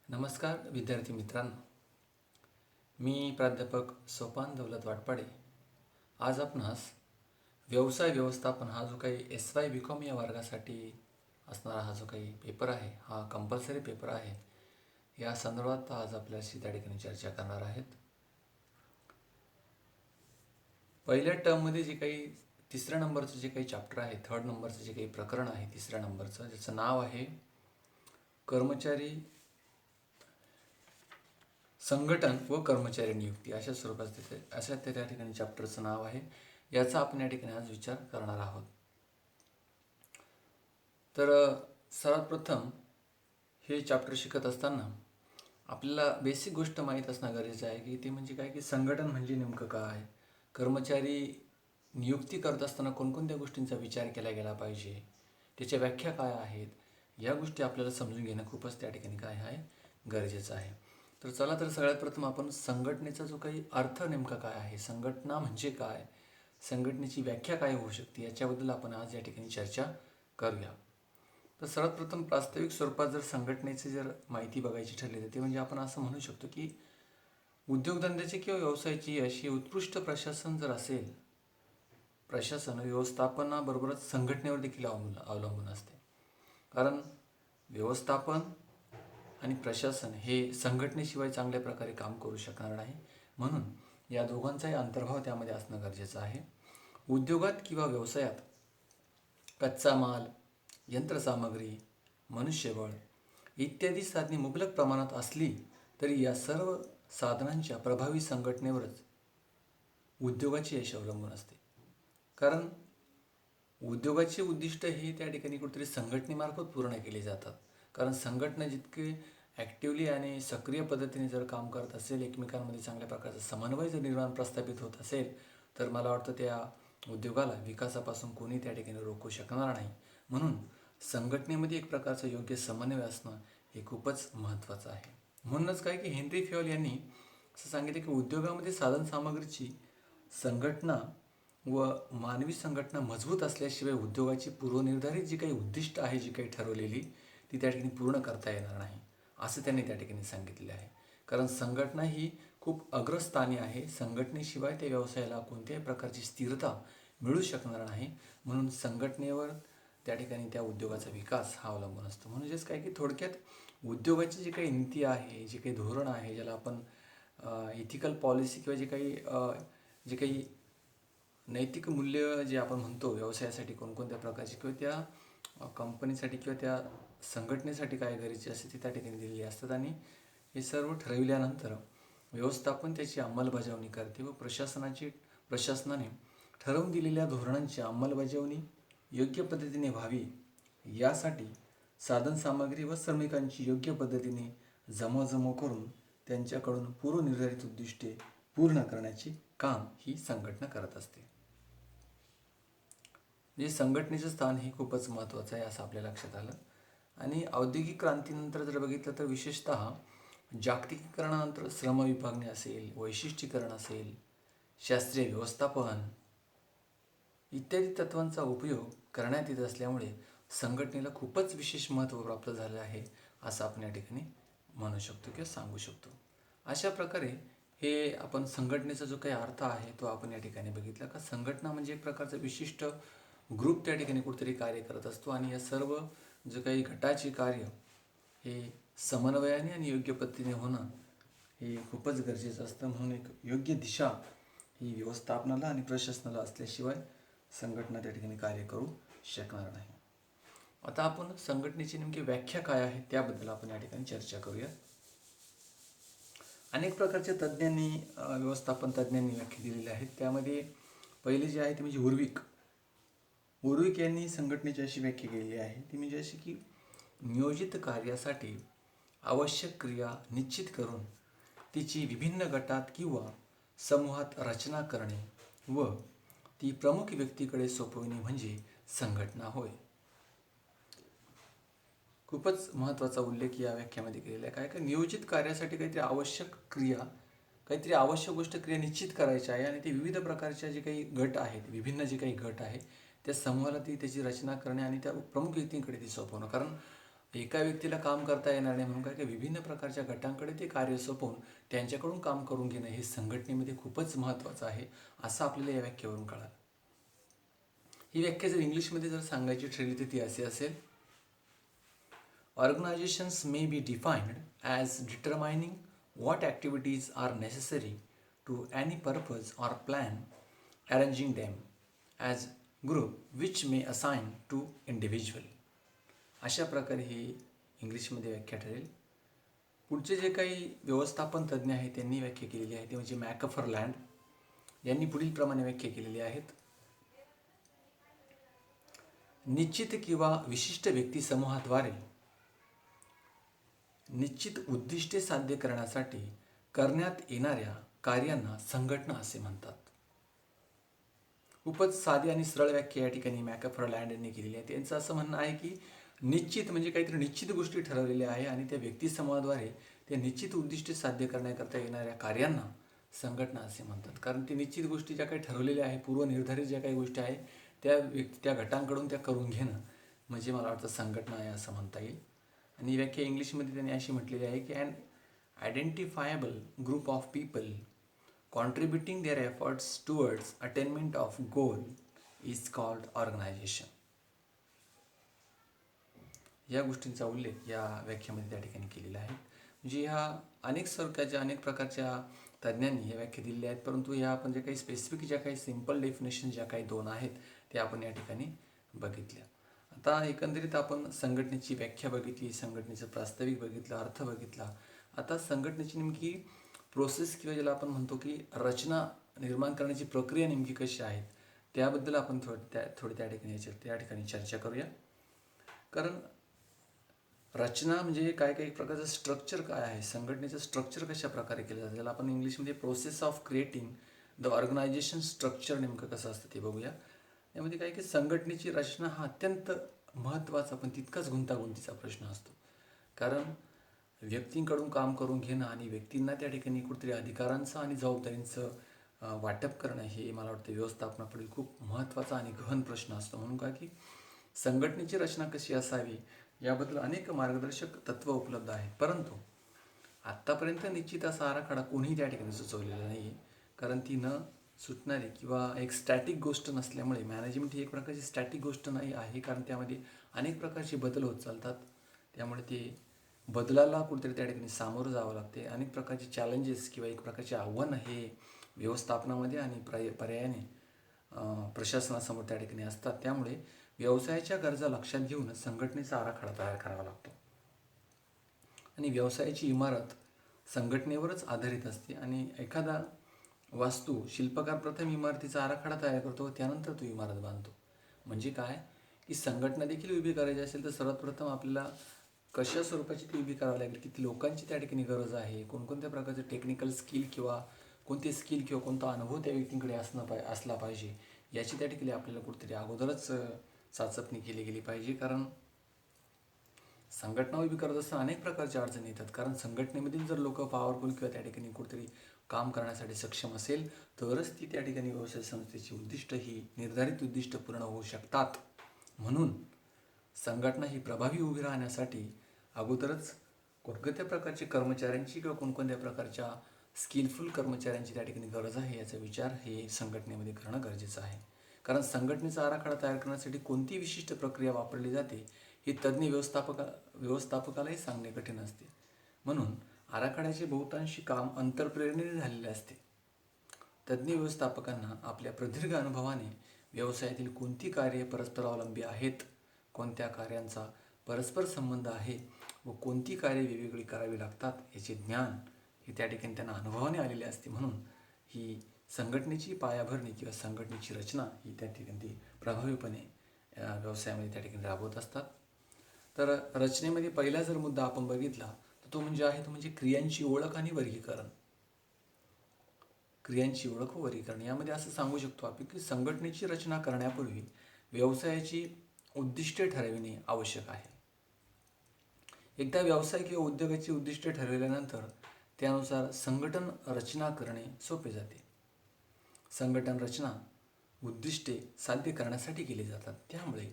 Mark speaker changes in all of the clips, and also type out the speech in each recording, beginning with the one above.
Speaker 1: नमस्कार विद्यार्थी मित्रांनो, मी प्राध्यापक सोपान दौलत वाटपाडे आज आपणास व्यवसाय व्यवस्थापन हा जो काही SY BCom या वर्गासाठी असणारा हा जो काही पेपर आहे, हा कंपल्सरी पेपर आहे, या संदर्भात आज आपल्याशी त्या ठिकाणी चर्चा करणार आहेत. पहिल्या टर्ममध्ये जे काही तिसऱ्या नंबरचं जे काही चॅप्टर आहे, थर्ड नंबरचं जे काही प्रकरण आहे तिसऱ्या नंबरचं, ज्याचं नाव आहे कर्मचारी संघटन व कर्मचारी नियुक्ती, अशा स्वरूपात अशा त्या ठिकाणी चॅप्टरचं नाव आहे. याचा आपण या ठिकाणी आज विचार करणार आहोत. तर सर्वात प्रथम हे चॅप्टर शिकत असताना आपल्याला बेसिक गोष्ट माहीत असणं गरजेचं आहे की ते म्हणजे काय, की संघटन म्हणजे नेमकं काय, कर्मचारी नियुक्ती करत असताना कोणकोणत्या गोष्टींचा विचार केला गेला पाहिजे, त्याच्या व्याख्या काय आहेत, या गोष्टी आपल्याला समजून घेणं खूपच त्या ठिकाणी काय आहे, गरजेचं आहे. तर चला, तर सगळ्यात प्रथम आपण संघटनेचा जो काही अर्थ नेमका काय आहे, संघटना म्हणजे काय, संघटनेची व्याख्या काय होऊ शकते, याच्याबद्दल आपण आज या ठिकाणी चर्चा करूया. तर सर्वात प्रथम प्रास्ताविक स्वरूपात जर संघटनेची जर माहिती बघायची ठरली तर ते म्हणजे आपण असं म्हणू शकतो की उद्योगधंद्याची किंवा व्यवसायाची अशी उत्कृष्ट प्रशासन जर असेल, प्रशासन व्यवस्थापनाबरोबरच संघटनेवर देखील अवलंबून असते. कारण व्यवस्थापन आणि प्रशासन हे संघटनेशिवाय चांगल्या प्रकारे काम करू शकणार नाही, म्हणून या दोघांचाही अंतर्भाव त्यामध्ये असणं गरजेचं आहे. उद्योगात किंवा व्यवसायात कच्चा माल, यंत्रसामग्री, मनुष्यबळ इत्यादी साधने मुबलक प्रमाणात असली तरी या सर्व साधनांच्या प्रभावी संघटनेवरच उद्योगाचे यश अवलंबून असते. कारण उद्योगाचे उद्दिष्ट हे त्या ठिकाणी कुठेतरी संघटनेमार्फत पूर्ण केले जातात. कारण संघटना जितके ॲक्टिवली आणि सक्रिय पद्धतीने जर काम करत असेल, एकमेकांमध्ये चांगल्या प्रकारचा समन्वय जर निर्माण प्रस्थापित होत असेल, तर मला वाटतं त्या उद्योगाला विकासापासून कोणी त्या ठिकाणी रोखू शकणार नाही. म्हणून संघटनेमध्ये एक प्रकारचं योग्य समन्वय असणं हे खूपच महत्त्वाचं आहे. म्हणूनच काय की हेनरी फ्योल यांनी असं सांगितलं की उद्योगामध्ये साधनसामग्रीची संघटना व मानवी संघटना मजबूत असल्याशिवाय उद्योगाची पूर्वनिर्धारित जी काही उद्दिष्ट आहे, जी काही ठरवलेली, ती त्या ठिकाणी पूर्ण करता येणार नाही, असं त्यांनी त्या ठिकाणी सांगितलेलं आहे. कारण संघटना ही खूप अग्रस्थानी आहे. संघटनेशिवाय त्या व्यवसायाला कोणत्याही प्रकारची स्थिरता मिळू शकणार नाही. म्हणून संघटनेवर त्या ठिकाणी त्या उद्योगाचा विकास हा अवलंबून असतो. म्हणजेच काय की थोडक्यात उद्योगाची जी काही नीती आहे, जे काही धोरण आहे, ज्याला आपण इथिकल पॉलिसी किंवा जे काही नैतिक मूल्य जे आपण म्हणतो, व्यवसायासाठी कोणकोणत्या प्रकारची किंवा त्या कंपनीसाठी किंवा त्या संघटनेसाठी काय गरजेचे असते ते त्या ठिकाणी दिलेले असतात. आणि हे सर्व ठरविल्यानंतर व्यवस्थापन त्याची अंमलबजावणी करते व प्रशासनाने ठरवून दिलेल्या धोरणांची अंमलबजावणी योग्य पद्धतीने व्हावी, यासाठी साधनसामग्री व श्रमिकांची योग्य पद्धतीने जमवाजमव करून त्यांच्याकडून पूर्वनिर्धारित उद्दिष्टे पूर्ण करण्याचे काम ही संघटना करत असते. म्हणजे संघटनेचं स्थान हे खूपच महत्त्वाचं आहे, असं आपल्या लक्षात आलं. आणि औद्योगिक क्रांतीनंतर जर बघितलं तर विशेषतः जागतिकीकरणानंतर श्रमविभागणी असेल, वैशिष्ट्यीकरण असेल, शास्त्रीय व्यवस्थापन इत्यादी तत्त्वांचा उपयोग करण्यात येत असल्यामुळे संघटनेला खूपच विशेष महत्त्व प्राप्त झालं आहे, असं आपण या ठिकाणी म्हणू शकतो किंवा सांगू शकतो. अशा प्रकारे हे आपण संघटनेचा जो काही अर्थ आहे तो आपण या ठिकाणी बघितला. का संघटना म्हणजे एक प्रकारचं विशिष्ट ग्रुप त्या ठिकाणी कुठेतरी कार्य करत असतो आणि या सर्व जो काही गटाचे कार्य हे समन्वयाने आणि योग्य पद्धतीने होणं हे खूपच गरजेचं असतं. म्हणून एक योग्य दिशा ही व्यवस्थापनाला आणि प्रशासनाला असल्याशिवाय संघटना त्या ठिकाणी कार्य करू शकणार नाही. आता आपण संघटनेची नेमकी व्याख्या काय आहे त्याबद्दल आपण या ठिकाणी चर्चा करूया. अनेक प्रकारच्या तज्ज्ञांनी व्यवस्थापन तज्ज्ञांनी व्याख्या दिलेल्या आहेत. त्यामध्ये पहिले जे आहे ते म्हणजे उर्विक यांनी संघटनेची अशी व्याख्या केलेली आहे, ती म्हणजे अशी की नियोजित कार्यासाठी आवश्यक क्रिया निश्चित करून तिची विभिन्न गटात किंवा समूहात रचना करणे व ती प्रमुख व्यक्तीकडे सोपविणे म्हणजे संघटना होय. खूपच महत्त्वाचा उल्लेख या व्याख्यामध्ये केलेला आहे. काय नियोजित कार्यासाठी काहीतरी आवश्यक क्रिया, काहीतरी आवश्यक गोष्ट क्रिया निश्चित करायची आहे आणि ते विविध प्रकारच्या जे काही गट आहेत, विभिन्न जे काही गट आहे त्या समूहाला ती त्याची रचना करणे आणि त्या प्रमुख व्यक्तींकडे ती सोपवणं. कारण एका व्यक्तीला काम करता येणार नाही म्हणून काय विभिन्न प्रकारच्या गटांकडे ते कार्य सोपवून त्यांच्याकडून काम करून घेणं हे संघटनेमध्ये खूपच महत्त्वाचं आहे, असं आपल्याला या व्याख्येवरून कळालं. ही व्याख्या जर इंग्लिशमध्ये जर सांगायची ठरली तर ती अशी असेल: organisations may be defined as determining what activities are necessary to any purpose or plan, arranging them as group which may assign to individual. अशा प्रकारे ही इंग्लिशमध्ये व्याख्या ठरेल. पुढचे जे काही व्यवस्थापन तज्ज्ञ आहेत त्यांनी व्याख्या केलेली आहे ते म्हणजे मॅकफरलँड यांनी पुढील प्रमाणे व्याख्या केलेली आहेत: निश्चित किंवा विशिष्ट व्यक्ती समूहाद्वारे निश्चित उद्दिष्टे साध्य करण्यासाठी करण्यात येणाऱ्या कार्यांना संघटना असे म्हणतात. खूपच साधी आणि सरळ व्याख्या या ठिकाणी मॅकफरलँड यांनी केलेली आहे. त्यांचं असं म्हणणं आहे की निश्चित म्हणजे काहीतरी निश्चित गोष्टी ठरवलेल्या आहे आणि त्या व्यक्ती समूहाद्वारे त्या निश्चित उद्दिष्टे साध्य करण्याकरता येणाऱ्या कार्यांना संघटना असे म्हणतात. कारण ती निश्चित गोष्टी ज्या काही ठरवलेल्या आहे, पूर्वनिर्धारित ज्या काही गोष्टी आहे त्या गटांकडून त्या करून घेणं म्हणजे मला वाटतं संघटना आहे असं म्हणता येईल. आणि व्याख्या इंग्लिशमध्ये त्यांनी अशी म्हटलेली आहे की an identifiable group of people contributing their efforts towards attainment of goal is called organisation. या गोष्टींचा उल्लेख या व्याख्येमध्ये त्या ठिकाणी केलेला आहे. म्हणजे ह्या अनेक प्रकारच्या तज्ज्ञांनी या व्याख्या दिलेल्या आहेत, परंतु ह्या आपण जे काही स्पेसिफिक ज्या काही सिम्पल डेफिनेशन ज्या काही 2 आहेत त्या आपण या ठिकाणी बघितल्या. आता एकंदरीत आपण संघटनेची व्याख्या बघितली, संघटनेचं प्रास्ताविक बघितलं, अर्थ बघितला. आता संघटनेची नेमकी प्रोसेस किंवा ज्याला आपण म्हणतो की रचना निर्माण करण्याची प्रक्रिया नेमकी कशी आहे त्याबद्दल आपण थोडी त्या ठिकाणी चर्चा करूया. कारण रचना म्हणजे काय प्रकारचं स्ट्रक्चर काय आहे, संघटनेचं स्ट्रक्चर कशा प्रकारे केलं जातं, त्याला आपण इंग्लिशमध्ये process of creating the organisation structure नेमकं कसं असतं ते बघूया. यामध्ये काय की संघटनेची रचना हा अत्यंत महत्त्वाचा पण तितकाच गुंतागुंतीचा प्रश्न असतो. कारण व्यक्तींकडून काम करून घेणं आणि व्यक्तींना त्या ठिकाणी कुठेतरी अधिकारांचं आणि जबाबदारींचं वाटप करणं हे मला वाटतं व्यवस्थापनापुढील खूप महत्त्वाचा आणि गहन प्रश्न असतो. म्हणून काय की संघटनेची रचना कशी असावी याबद्दल अनेक मार्गदर्शक तत्त्व उपलब्ध आहेत, परंतु आत्तापर्यंत निश्चित असा आराखडा कोणीही त्या ठिकाणी सुचवलेला नाही आहे. कारण ती न सुटणारी किंवा एक स्टॅटिक गोष्ट नसल्यामुळे मॅनेजमेंट ही एक प्रकारची स्टॅटिक गोष्ट नाही आहे, कारण त्यामध्ये अनेक प्रकारचे बदल होत चालतात. त्यामुळे ते बदलाला कुठेतरी त्या ठिकाणी सामोरं जावं लागते. अनेक प्रकारचे चॅलेंजेस किंवा एक प्रकारचे आव्हानं हे व्यवस्थापनामध्ये आणि पर्यायाने प्रशासनासमोर त्या ठिकाणी असतात. त्यामुळे व्यवसायाच्या गरजा लक्षात घेऊन संघटनेचा आराखडा तयार करावा लागतो आणि व्यवसायाची इमारत संघटनेवरच आधारित असते. आणि एखादा वास्तू शिल्पकार प्रथम इमारतीचा आराखडा तयार करतो, त्यानंतर तो इमारत बांधतो. म्हणजे काय की संघटना देखील उभी करायची असेल तर सर्वात प्रथम आपल्याला कशा स्वरूपाची ती उभी करावी लागेल, किती लोकांची त्या ठिकाणी गरज आहे, कोणकोणत्या प्रकारचे टेक्निकल स्किल किंवा कोणते स्किल किंवा कोणता अनुभव त्या व्यक्तींकडे असला पाहिजे याची त्या ठिकाणी आपल्याला कुठेतरी अगोदरच चाचपणी केली गेली पाहिजे. कारण संघटना उभी करत असताना अनेक प्रकारच्या अडचणी येतात. कारण संघटनेमधील जर लोक पॉवरफुल किंवा त्या ठिकाणी कुठेतरी काम करण्यासाठी सक्षम असेल तरच ती त्या ठिकाणी व्यवसाय संस्थेची उद्दिष्ट ही निर्धारित उद्दिष्ट पूर्ण होऊ शकतात. म्हणून संघटना ही प्रभावी उभी राहण्यासाठी अगोदरच कोणकोणत्या प्रकारचे कर्मचाऱ्यांची किंवा कोणकोणत्या प्रकारच्या स्किलफुल कर्मचाऱ्यांची त्या ठिकाणी गरज आहे याचा विचार हे संघटनेमध्ये करणं गरजेचं आहे. कारण संघटनेचा आराखडा तयार करण्यासाठी कोणती विशिष्ट प्रक्रिया वापरली जाते हे तज्ज्ञ व्यवस्थापकालाही सांगणे कठीण असते. म्हणून आराखड्याचे बहुतांशी काम अंतर्प्रेरणेने झालेले असते. तज्ज्ञ व्यवस्थापकांना आपल्या प्रदीर्घ अनुभवाने व्यवसायातील कोणती कार्ये परस्परावलंबी आहेत, कोणत्या कार्यांचा परस्पर संबंध आहे व कोणती कार्ये वेगवेगळी करावी लागतात याचे ज्ञान हे त्या ठिकाणी त्यांना अनुभवाने आलेले असते. म्हणून ही संघटनेची पायाभरणी किंवा संघटनेची रचना ही त्या ठिकाणी प्रभावीपणे व्यवसायामध्ये त्या ठिकाणी राबवत असतात. तर रचनेमध्ये पहिला जर मुद्दा आपण बघितला तर तो म्हणजे क्रियांची ओळख आणि वर्गीकरण. क्रियांची ओळख व वर्गीकरण यामध्ये असं सांगू शकतो आपण की संघटनेची रचना करण्यापूर्वी व्यवसायाची उद्दिष्टे ठरविणे आवश्यक आहे. एकदा व्यवसाय किंवा उद्योगाची उद्दिष्टे ठरविल्यानंतर त्यानुसार संघटन रचना करणे सोपे जाते. संघटन रचना उद्दिष्टे साध्य करण्यासाठी केली जातात. त्यामुळे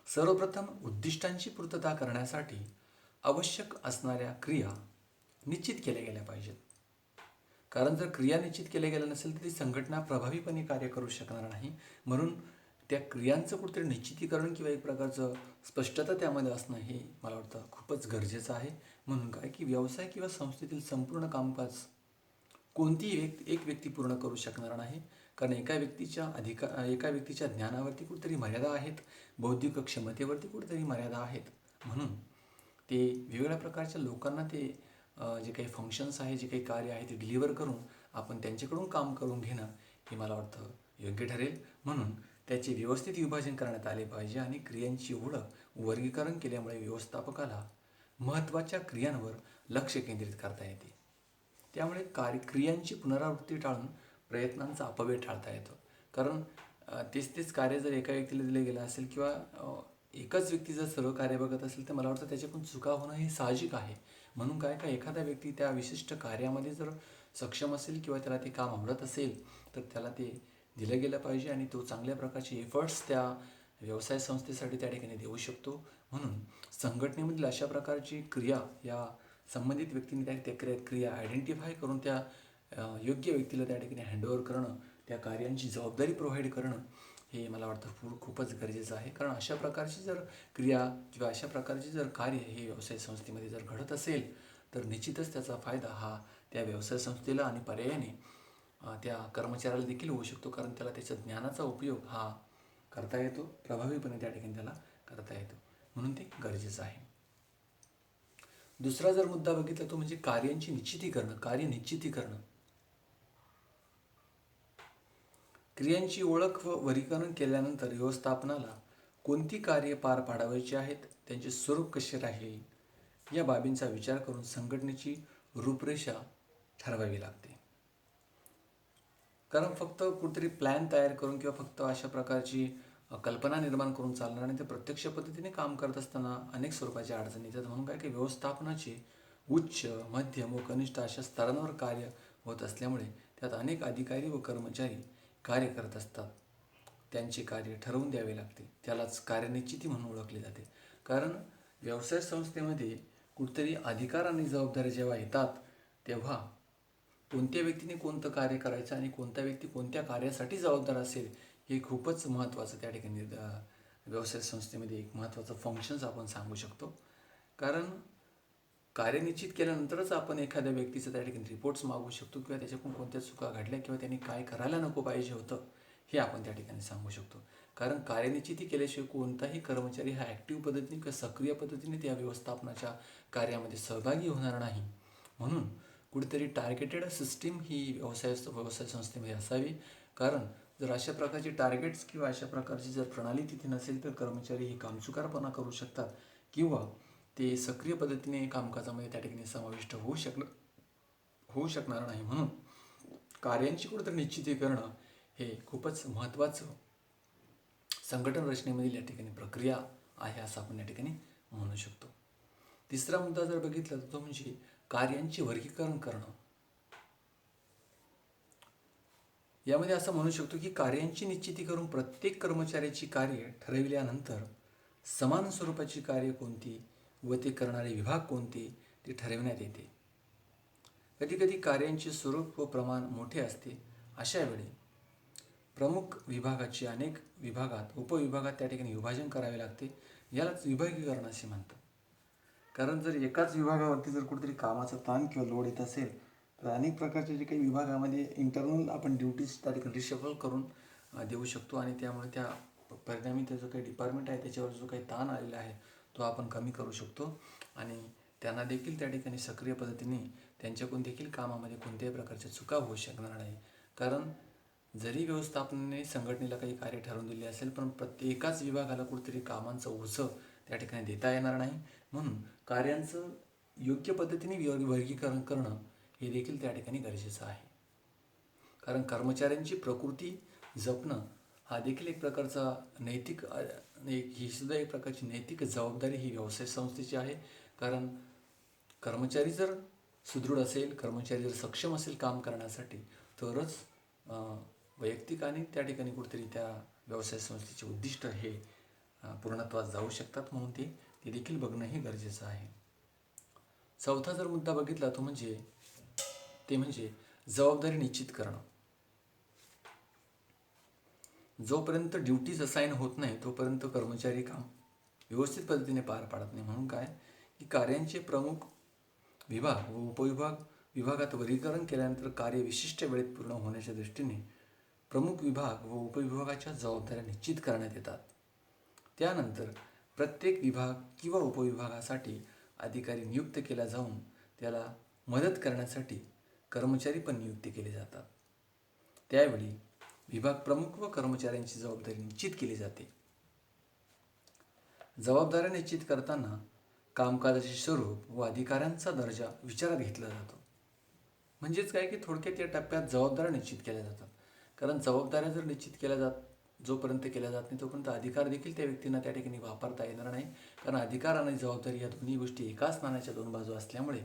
Speaker 1: सर्वप्रथम उद्दिष्टांची पूर्तता करण्यासाठी आवश्यक असणाऱ्या क्रिया निश्चित केल्या गेल्या पाहिजेत. कारण जर क्रिया निश्चित केल्या गेल्या नसेल तर ती संघटना प्रभावीपणे कार्य करू शकणार नाही. म्हणून त्या क्रियांचं कुठेतरी निश्चितीकरण किंवा एक प्रकारचं स्पष्टता त्यामध्ये असणं हे मला वाटतं खूपच गरजेचं आहे. म्हणून काय की व्यवसाय किंवा संस्थेतील संपूर्ण कामकाज कोणतीही एक व्यक्ती पूर्ण करू शकणार नाही. कारण एका व्यक्तीच्या ज्ञानावरती कुठेतरी मर्यादा आहेत, बौद्धिक क्षमतेवरती कुठेतरी मर्यादा आहेत. म्हणून ते वेगवेगळ्या प्रकारच्या लोकांना ते जे काही फंक्शन्स आहे, जे काही कार्य आहे ते डिलिव्हर करून आपण त्यांच्याकडून काम करून घेणं हे मला वाटतं योग्य ठरेल. म्हणून त्याचे व्यवस्थित विभाजन करण्यात आले पाहिजे आणि क्रियांची ओळख वर्गीकरण केल्यामुळे व्यवस्थापकाला महत्त्वाच्या क्रियांवर लक्ष केंद्रित करता येते. त्यामुळे क्रियांची पुनरावृत्ती टाळून प्रयत्नांचा अपव्यय टाळता येतो. कारण तेच कार्य जर एका व्यक्तीला दिलं गेलं असेल किंवा एकच व्यक्ती जर सर्व कार्य बघत असेल तर मला वाटतं त्याच्याकडून चुका होणं हे साहजिक आहे. म्हणून काय एखादा व्यक्ती त्या विशिष्ट कार्यामध्ये जर सक्षम असेल किंवा त्याला ते काम आवडत असेल तर त्याला ते दिलं गेलं पाहिजे आणि तो चांगल्या प्रकारचे एफर्ट्स त्या व्यवसाय संस्थेसाठी त्या ठिकाणी देऊ शकतो. म्हणून संघटनेमधील अशा प्रकारची क्रिया या संबंधित व्यक्तीने त्या क्रिया आयडेंटिफाय करून त्या योग्य व्यक्तीला त्या ठिकाणी हँडओव्हर करणं, त्या कार्यांची जबाबदारी प्रोव्हाइड करणं हे मला वाटतं खूपच गरजेचं आहे. कारण अशा प्रकारची जर क्रिया किंवा अशा प्रकारची जर कार्य हे व्यवसाय संस्थेमध्ये जर घडत असेल तर निश्चितच त्याचा फायदा हा त्या व्यवसाय संस्थेला आणि पर्यायाने त्या कर्मचाऱ्याला देखील होऊ शकतो. कारण त्याला त्याच्या ज्ञानाचा उपयोग हा करता येतो, प्रभावीपणे त्या ठिकाणी त्याला करता येतो. म्हणून ते गरजेचं आहे. दुसरा जर मुद्दा बघितला तो म्हणजे कार्य निश्चितीकरण. क्रियांची ओळख व वर्गीकरण केल्यानंतर व्यवस्थापनाला कोणती कार्ये पार पाडावयाची आहेत, त्यांचे स्वरूप कसे राहील या बाबींचा विचार करून संघटनेची रूपरेषा ठरवावी लागते. कारण फक्त कुठेतरी प्लॅन तयार करून किंवा फक्त अशा प्रकारची कल्पना निर्माण करून चालणार नाही. ते प्रत्यक्ष पद्धतीने काम करत असताना अनेक स्वरूपाच्या अडचणी येतात. म्हणून काय व्यवस्थापनाचे उच्च, मध्यम व कनिष्ठ अशा स्तरांवर कार्य होत असल्यामुळे त्यात अनेक अधिकारी व कर्मचारी कार्य करत असतात. त्यांचे कार्य ठरवून द्यावे लागते. त्यालाच कार्यनिश्चिती म्हणून ओळखले जाते. कारण व्यवसाय संस्थेमध्ये कुठेतरी अधिकार आणि जबाबदारी जेव्हा येतात तेव्हा कोणत्या व्यक्तीने कोणतं कार्य करायचं आणि कोणता व्यक्ती कोणत्या कार्यासाठी जबाबदार असेल हे खूपच महत्त्वाचं त्या ठिकाणी व्यवसाय संस्थेमध्ये एक महत्त्वाचं फंक्शन्स आपण सांगू शकतो. कारण कार्य निश्चित केल्यानंतरच आपण एखाद्या व्यक्तीचं त्या ठिकाणी रिपोर्ट्स मागू शकतो किंवा त्याच्याकडून कोणत्या चुका घडल्या किंवा त्यांनी काय करायला नको पाहिजे होतं हे आपण त्या ठिकाणी सांगू शकतो. कारण कार्यनिश्चिती केल्याशिवाय कोणताही कर्मचारी हा ॲक्टिव्ह पद्धतीने किंवा सक्रिय पद्धतीने त्या व्यवस्थापनाच्या कार्यामध्ये सहभागी होणार नाही. म्हणून कुठेतरी टार्गेटेड सिस्टीम ही व्यवसाय संस्थेमध्ये असावी. कारण जर अशा प्रकारचे टार्गेट्स किंवा अशा प्रकारची जर प्रणाली तिथे नसेल तर कर्मचारी हे कामचुकारपणा करू शकतात किंवा ते सक्रिय पद्धतीने कामकाजामध्ये त्या ठिकाणी समाविष्ट होऊ शकणार नाही. म्हणून कार्यांची कुठेतरी निश्चिती करणं हे खूपच महत्त्वाचं संघटन रचनेमधील या ठिकाणी प्रक्रिया आहे असं आपण या ठिकाणी म्हणू शकतो. तिसरा मुद्दा जर बघितला तर तो म्हणजे कार्यांचे वर्गीकरण करणं. यामध्ये असं म्हणू शकतो की कार्यांची निश्चिती करून प्रत्येक कर्मचाऱ्याची कार्य ठरविल्यानंतर समान स्वरूपाची कार्य कोणती व ते करणारे विभाग कोणते ते ठरविण्यात येते. कधीकधी कार्यांचे स्वरूप व प्रमाण मोठे असते. अशा वेळी प्रमुख विभागाची अनेक विभागात उपविभागात त्या ठिकाणी विभाजन करावे लागते. यालाच विभागीकरण असे म्हणतात. कारण जर एकाच विभागावरती जर कुठेतरी कामाचा ताण किंवा लोड येत असेल तर अनेक प्रकारचे जे काही विभागामध्ये इंटरनल आपण ड्युटीज त्या ठिकाणी रिशफल करून देऊ शकतो आणि त्यामुळे त्या परिणामी त्या जो काही डिपार्टमेंट आहे त्याच्यावर जो काही ताण आलेला आहे तो आपण कमी करू शकतो आणि त्यांना देखील त्या ठिकाणी सक्रिय पद्धतीने त्यांच्याकडून देखील कामामध्ये कोणत्याही प्रकारच्या चुका होऊ शकणार नाही. कारण जरी व्यवस्थापनाने संघटनेला काही कार्य ठरवून दिले असेल पण प्रत्येकाच विभागाला कुठेतरी कामांचं ओझं त्या ठिकाणी देता येणार नाही. म्हणून कार्यांचं योग्य पद्धतीने वर्गीकरण करणं हे देखील त्या ठिकाणी गरजेचं आहे. कारण कर्मचाऱ्यांची प्रकृती जपणं हा देखील एक प्रकारचा ही सुद्धा एक प्रकारची नैतिक जबाबदारी ही व्यवसाय संस्थेची आहे. कारण कर्मचारी जर सुदृढ असेल, कर्मचारी जर सक्षम असेल काम करण्यासाठी तरच वैयक्तिक आणि त्या ठिकाणी कुठेतरी त्या व्यवसाय संस्थेचे उद्दिष्ट हे पूर्णत्वास जाऊ शकतात, म्हणून ते देखील बघणं हे गरजेचं आहे. चौथा जर मुद्दा बघितला तो म्हणजे जबाबदारी निश्चित करणं. जोपर्यंत ड्युटीज असाइन होत नाही तोपर्यंत कर्मचारी काम व्यवस्थित पद्धतीने पार पाडत नाही. म्हणून काय की कार्यांचे प्रमुख विभाग व उपविभाग विभागात वर्गीकरण केल्यानंतर कार्य विशिष्ट वेळेत पूर्ण होण्याच्या दृष्टीने प्रमुख विभाग व उपविभागाच्या जबाबदाऱ्या निश्चित करण्यात येतात. त्यानंतर प्रत्येक विभाग किंवा उपविभागासाठी अधिकारी नियुक्त केला जाऊन त्याला मदत करण्यासाठी कर्मचारी पण नियुक्त केले जातात. त्यावेळी विभाग प्रमुख व कर्मचाऱ्यांची जबाबदारी निश्चित केली जाते. जबाबदाऱ्या निश्चित करताना कामकाजाचे स्वरूप व अधिकाऱ्यांचा दर्जा विचारात घेतला जातो. म्हणजेच काय की थोडक्यात या टप्प्यात जबाबदाऱ्या निश्चित केल्या जातात. कारण जबाबदाऱ्या जर निश्चित जोपर्यंत केल्या जात नाही तोपर्यंत अधिकार देखील त्या व्यक्तींना त्या ठिकाणी वापरता येणार नाही. कारण अधिकार आणि जबाबदारी या दोन्ही गोष्टी एकाच नाण्याच्या दोन बाजू असल्यामुळे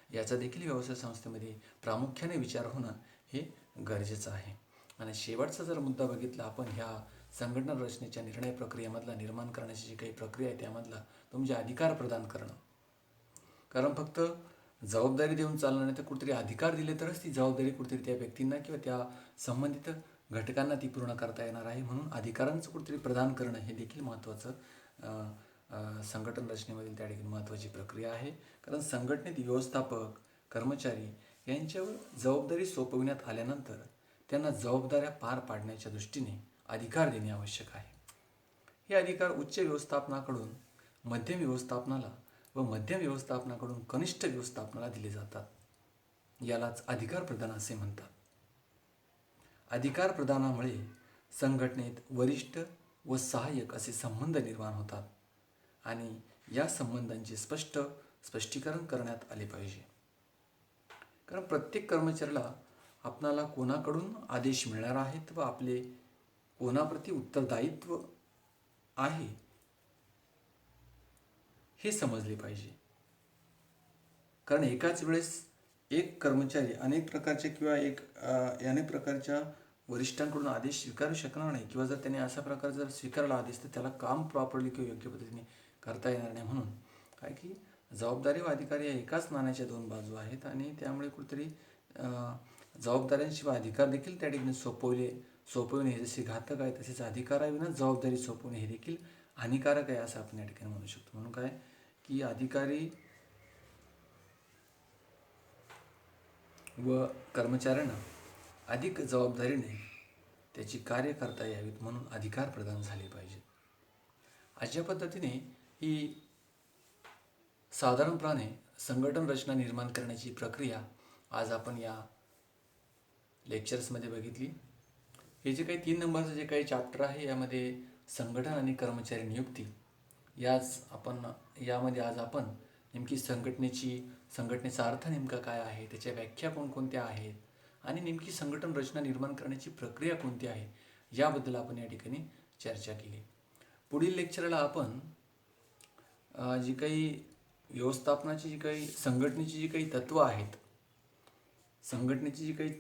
Speaker 1: याचा देखील व्यवसाय संस्थेमध्ये प्रामुख्याने विचार होणं हे गरजेचं आहे. आणि शेवटचा जर मुद्दा बघितला आपण ह्या संघटना रचनेच्या निर्णय प्रक्रियेमधला निर्माण करण्याची जी काही प्रक्रिया आहे त्यामधला तो म्हणजे अधिकार प्रदान करणं. कारण फक्त जबाबदारी देऊन चालणार नाही, तर कुठेतरी अधिकार दिले तरच ती जबाबदारी कुठेतरी त्या व्यक्तींना किंवा त्या संबंधित घटकांना ती पूर्ण करता येणार आहे. म्हणून अधिकारांचं कुठेतरी प्रदान करणं हे देखील महत्त्वाचं संघटन रचनेमधील त्या ठिकाणी महत्त्वाची प्रक्रिया आहे. कारण संघटनेत व्यवस्थापक कर्मचारी यांच्यावर जबाबदारी सोपविण्यात आल्यानंतर त्यांना जबाबदाऱ्या पार पाडण्याच्या दृष्टीने अधिकार देणे आवश्यक आहे. हे अधिकार उच्च व्यवस्थापनाकडून मध्यम व्यवस्थापनाला व मध्यम व्यवस्थापनाकडून कनिष्ठ व्यवस्थापनाला दिले जातात. यालाच अधिकार प्रदान असे म्हणतात. अधिकार प्रदानामुळे संघटनेत वरिष्ठ व सहाय्यक असे संबंध निर्माण होतात आणि या संबंधांचे स्पष्टीकरण करण्यात आले पाहिजे. कारण प्रत्येक कर्मचाऱ्याला आपणाला कोणाकडून आदेश मिळणार आहेत व आपले कोणाप्रती उत्तरदायित्व आहे हे समजले पाहिजे. कारण एकाच वेळेस एक कर्मचारी अनेक प्रकारच्या वरिष्ठांकडून आदेश स्वीकारू शकणार नाही किंवा जर त्याने अशा प्रकारे जर स्वीकारला आदेश तर त्याला काम प्रॉपरली किंवा योग्य पद्धतीने करता येणार नाही. म्हणून काय की जबाबदारी व अधिकारी या एकाच नाण्याच्या दोन बाजू आहेत आणि त्यामुळे कुठेतरी जबाबदाऱ्यांशिवाय अधिकार देखील त्या ठिकाणी सोपविणे हे जसे घातक आहे तसेच अधिकाराविना जबाबदारी सोपवणे हे देखील हानिकारक आहे असं आपण या ठिकाणी म्हणू शकतो. म्हणून काय की अधिकारी व कर्मचाऱ्यांना अधिक जबाबदारीने त्याची कार्य करता यावीत म्हणून अधिकार प्रदान झाले पाहिजेत. अशा पद्धतीने ही साधारणपणे संघटन रचना निर्माण करण्याची प्रक्रिया आज आपण या लेक्चर्समध्ये बघितली. हे जे काही 3 नंबरचं जे काही चॅप्टर आहे यामध्ये संघटन आणि कर्मचारी नियुक्ती यामध्ये आज आपण नेमकी संघटनेचा अर्थ नेमका काय आहे, त्याच्या व्याख्या कोणकोणत्या आहेत आणि नेमकी संघटन रचना निर्माण करण्याची प्रक्रिया कोणती आहे याबद्दल आपण या ठिकाणी चर्चा केली. पुढील लेक्चरला आपण जी काही व्यवस्थापनाची संघटनेची जी काही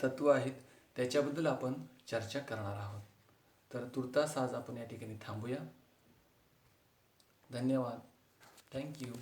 Speaker 1: तत्त्व आहेत त्याच्याबद्दल आपण चर्चा करणार आहोत. तर तुर्तास आज आपण या ठिकाणी थांबूया. धन्यवाद. थँक्यू.